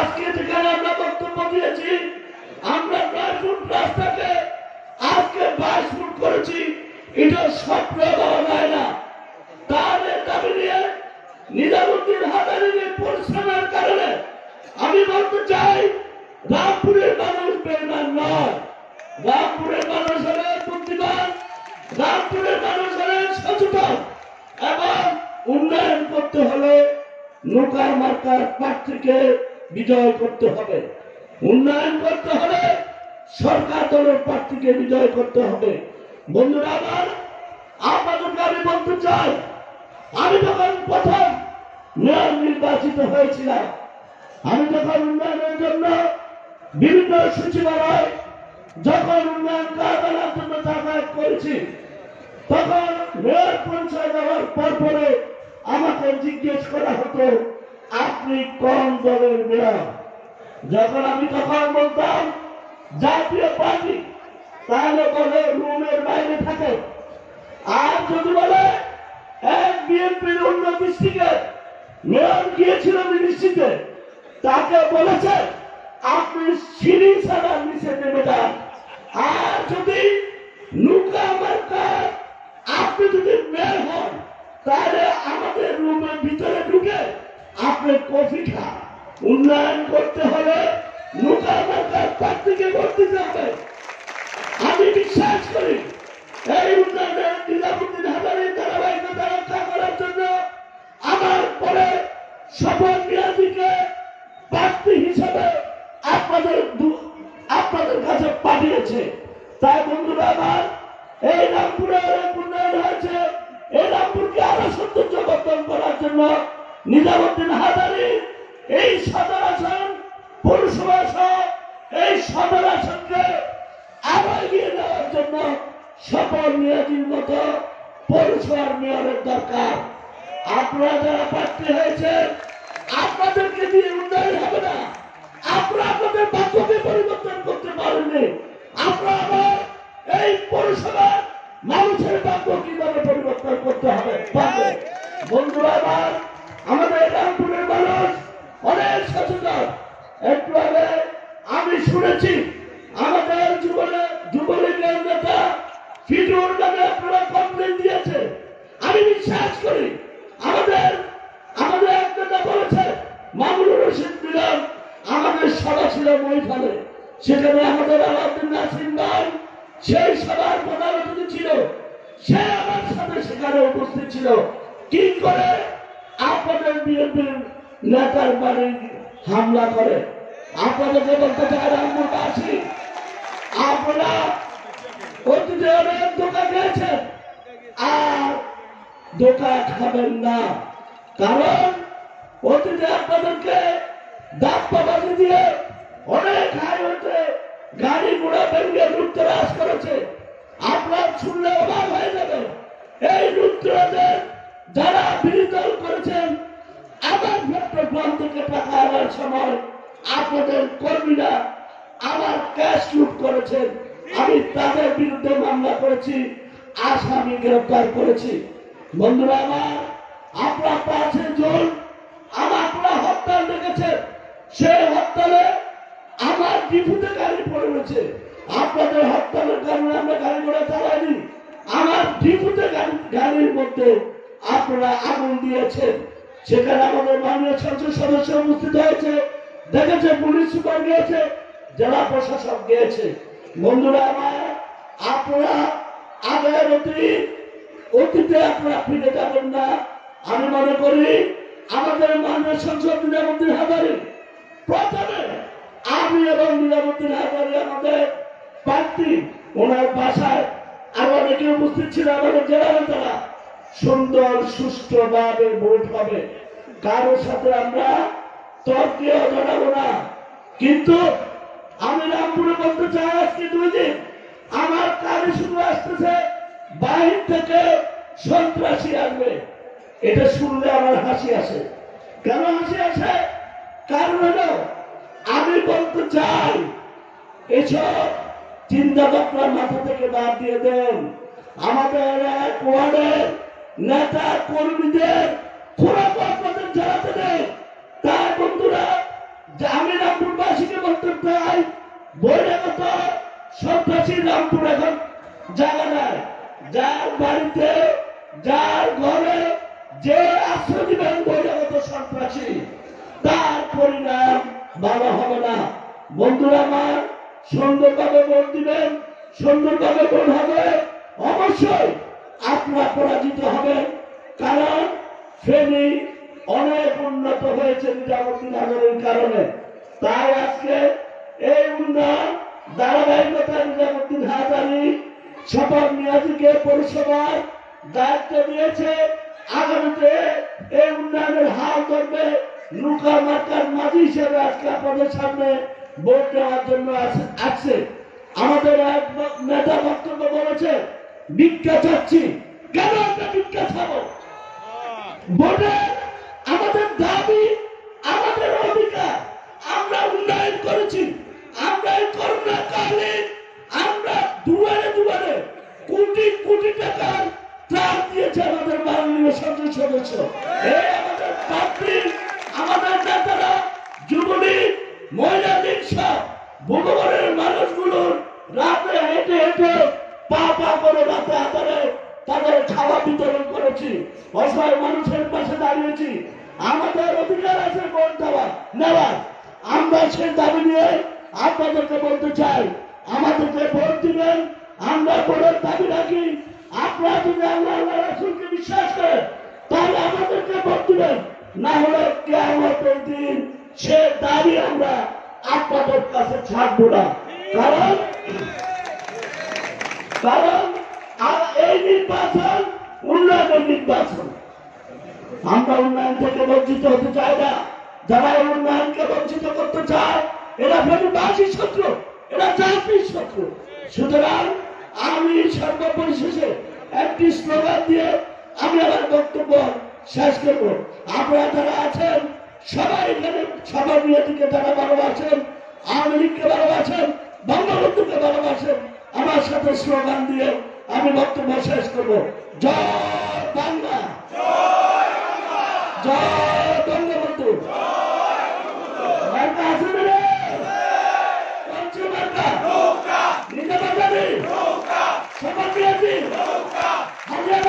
আজকে যেখানে আমরা বক্তব্য দিয়েছি, আমরা 9 ফুট রাস্তাকে আজকে 22 ফুট করেছি, এটা স্বপ্ন দেওয়া যায় না। তার দাবি নিয়ে নিজামুদ্দিন হাজারীর পরিশ্রমের কারণে আমি বলতে চাই, রামপুরের মানুষ বেঈমান নয়। রামপুরের মানুষ হলেন বুদ্ধিমান, রামপুরের মানুষ হলেন সচেতন, এবং উন্নয়ন করতে হলে নৌকা মার্কার প্রার্থীকে বিজয় করতে হবে। উন্নয়ন করতে হলে সরকার দলের প্রার্থীকে বিজয় করতে হবে। বন্ধুরা আমার, আপনাদেরকে আমি বলতে চাই, আমি যখন প্রথম মেয়র নির্বাচিত হয়েছিলাম, আমি যখন উন্নয়নের জন্য বিভিন্ন সচিবালয় যখন উন্নয়ন কাজ আনার জন্য যাতায়াত করেছি, তখন মেয়র পরিচয় দেওয়ার পরে আমাকে জিজ্ঞেস করা হতো, আপনি কোন দলের মেয়র? যখন আমি তখন বলতাম জাতীয় পার্টি, তাহলে বলে রুমের বাইরে থাকে। আর যদি বলে এক বিএনপির অন্য ডিস্ট্রিক্টে মেয়র গিয়েছিল মিনিস্ট্রিতে, তাকে বলেছে আপনি সিঁড়ি ছাড়ার নিচে নেমে যান। আর যদি নৌকা মার্কার আপনি যদি মেয়র হন, তাহলে আমাদের রুমের ভিতরে ঢুকে আপনি কফি খান। উন্নয়ন করতে হলে নৌকা মার্কার প্রার্থীকে ভোট দিতে হবে। আমি বিশ্বাস করি এই উন্নয়নের নিজামুদ্দিন হাজারীর ধারাবাহিকতা রক্ষা করার জন্য আমার পরে শপথ মেয়াদীকে প্রার্থী হিসেবে আপনাদের কাছে পাঠিয়েছে। তাই বন্ধুরা আমার, এই রামপুরে অনেক উন্নয়ন হয়েছে, এই রামপুরকে আরো সৌন্দর্যবর্ধন করার জন্য নিজামুদ্দিন হাজারী এই সদর আসন, পৌরসভা সহ এই সদর আসনকে আরো এগিয়ে নেওয়ার জন্য শপথ মেয়াদীর মতো পৌরসভার মেয়রের দরকার। আপনারা যারা প্রার্থী হয়েছেন, আপনাদেরকে দিয়ে উন্নয়ন হবে না। আপনারা আপনাদের বাক্যকে পরিবর্তন করতে পারেননি। আপনারা আবার এই পৌরসভার মানুষের বাক্য কিভাবে পরিবর্তন করতে হবে পারবে। বন্ধুরা আমার, আমাদের রামপুরের মানুষ অনেক সচেতন। একটু আগে আমি শুনেছি আমাদের যুবলীগের নেতা ফিজুর নামে আপনারা কমপ্লেন দিয়েছে। আমি বিশ্বাস করি আমাদের এক নেতা বলেছে মামুনুর রশিদ মিলন আমাদের সভা ছিল মহিফালে, সেখানে আমাদের আলাউদ্দিন নাসিম ভাই সেই সভার প্রধান অতিথি ছিল, সে আমার সাথে সেখানে উপস্থিত ছিল। কি করে আপনাদের বিএনপির নেতার বাড়ি হামলা করে? আপনাদেরকে বলতে চাই রামপুরবাসী, আপনারা অতীতে অনেক ধোঁকা খেয়েছেন, আর ধোঁকা খাবেন না। কারণ অতীতে আপনাদেরকে দাপ্পাবাজি দিয়ে অনেক হাইওয়েতে গাড়ি ঘোড়া ভেঙে লুটতরাজ করেছে। আপনার শুনলে অবাক হয়ে যাবে, এই লুটতরাজের যারা বিরোধিতা করেছেন, আমার পেট্রোল পাম্প থেকে টাকা আনার সময় আপনাদের কর্মীরা আমার ক্যাশ লুট করেছেন। আমি তাদের বিরুদ্ধে মামলা করেছি, আসামি গ্রেফতার করেছি। বন্ধুরা আমার, আপনারা 5 জুন আপনারা হরতাল ডেকেছেন, সেই হরতালে আমার ডিপুতে গাড়ি পড়ে রয়েছে। আপনাদের হরতালের কারণে আমরা গাড়ি ঘোড়া চালাইনি, আমার ডিপুতে গাড়ির মধ্যে আপনারা আগুন দিয়েছেন। সেখানে আমাদের মাননীয় সংসদ সদস্য উপস্থিত হয়েছে, দেখেছে, পুলিশ সুপার গিয়েছে, জেলা প্রশাসক গিয়েছে। বন্ধুরা আমার, আপনারা আগের অতীতে আপনারা ফিরে যাবেন না। আমি মনে করি আমাদের মাননীয় সংসদ নিজামুদ্দিন হাজারী প্রথমে, আমি এবং নিজামুদ্দিন হাজারী আমাদের প্রার্থী, ওনার বাসায় আরো অনেকে উপস্থিত ছিল, আমাদের জেলা নেতারা। সুন্দর সুষ্ঠুভাবে ভোট হবে, কারোর সাথে আমরা তর্কেও জড়াবো না। কিন্তু আমি রামপুরে বলতে চাই, আজকে 2 দিন আমার কানে শুধু আসতেছে বাহির থেকে সন্ত্রাসী আসবে। এটা শুনলে আমার হাসি আসে। কেন হাসি আসে? কারণ হলো, আমি বলতে চাই এসব চিন্তা ভাবনা মাথা থেকে বাদ দিয়ে দেন। আমাদের এক ওয়ার্ডের নেতা কর্মীদের খোরাক আপনাদের জানাতে নেই। তাই বন্ধুরা, আমি বহিরাগত সন্ত্রাসী রামপুর এখন জায়গা নাই। যার বাড়িতে যার ঘরে যে আশ্রয় দিবেন বহিরাগত সন্ত্রাসী, তার পরিণাম ভালো হবে না। বন্ধুরা আমার, সুন্দরভাবে ভোট দিবেন, সুন্দরভাবে ভোট হবে, অবশ্যই আপনারা পরাজিত হবেন। কারণ ফেনী অনেক উন্নত হয়েছে নিজামুদ্দিন নগরের কারণে। তাই আজকে এই উন্নয়ন ধারাবাহিকতা নিজামুদ্দিন হাজারী শপথ মেয়াদীকে পরিষেবার দায়িত্ব দিয়েছে। আগামীতে এই উন্নয়নের হাল ধরবে। লুকা মার্কার মাঝি হিসেবে আজকে আপনাদের সামনে ভোট দেওয়ার জন্য আসছে। আমাদের এক নেতা বক্তব্য বলেছে, ভিক্ষা চাচ্ছি। কেন আমরা ভিক্ষা খাবো? ভোটে আমাদের দাবি, আমাদের অধিকার। আমরা উন্নয়ন করেছি। আমরা এই করোনাকালে আমরা দুয়ারে দুয়ারে কোটি কোটি টাকার ত্রাণ দিয়েছে আমাদের মাননীয় সংসদ সদস্য। এই আমাদের পাত্রী, আমাদের নেতারা, যুবলীগ, মহিলা লীগ সব ভগবানের মানুষগুলোর রাতে হেঁটে হেঁটে পা পা করে রাতে আধারে তাদের খাওয়া বিতরণ করেছি। অসহায় মানুষের পাশে দাঁড়িয়েছি। আমাদের অধিকার আছে ভোট নেওয়ার। আমরা সেই দাবি নিয়ে আপনাদেরকে বলতে চাই, আমাদেরকে ভোট দিবেন। আমরা ভোটের দাবি রাখি। আপনারা যদি আল্লাহ রাসূলকে বিশ্বাস করেন তাহলে আমাদেরকে ভোট দিবেন। না হলে কিয়ামতের দিন সে দাবি আমরা আপনাদের কাছে ছাড়বো না। কারণ এই নির্বাচন উন্নয়নের নির্বাচন। আমরা উন্নয়ন থেকে বঞ্চিত হতে চাই না। যারা উন্নয়নকে বঞ্চিত করতে চায় এরা ফেনীবাসীর শত্রু, এরা জাতির শত্রু। সুতরাং আমি সর্বপরিশেষে একটি স্লোগান দিয়ে আমি আমার বক্তব্য শেষ করব। আপনারা যারা আছেন সবাই এখানে সবার বিরোধীকে যারা ভালোবাসেন, আওয়ামী লীগকে ভালোবাসেন, বঙ্গবন্ধুকে ভালোবাসেন, আমার সাথে স্লোগান দিয়ে আমি বক্তব্য শেষ করব। জয় বাংলা, জয় বঙ্গবন্ধু। মার্কা আছে না রে? পঞ্চম মার্কা নিজে বাজারে সবার বিরোধী হাজার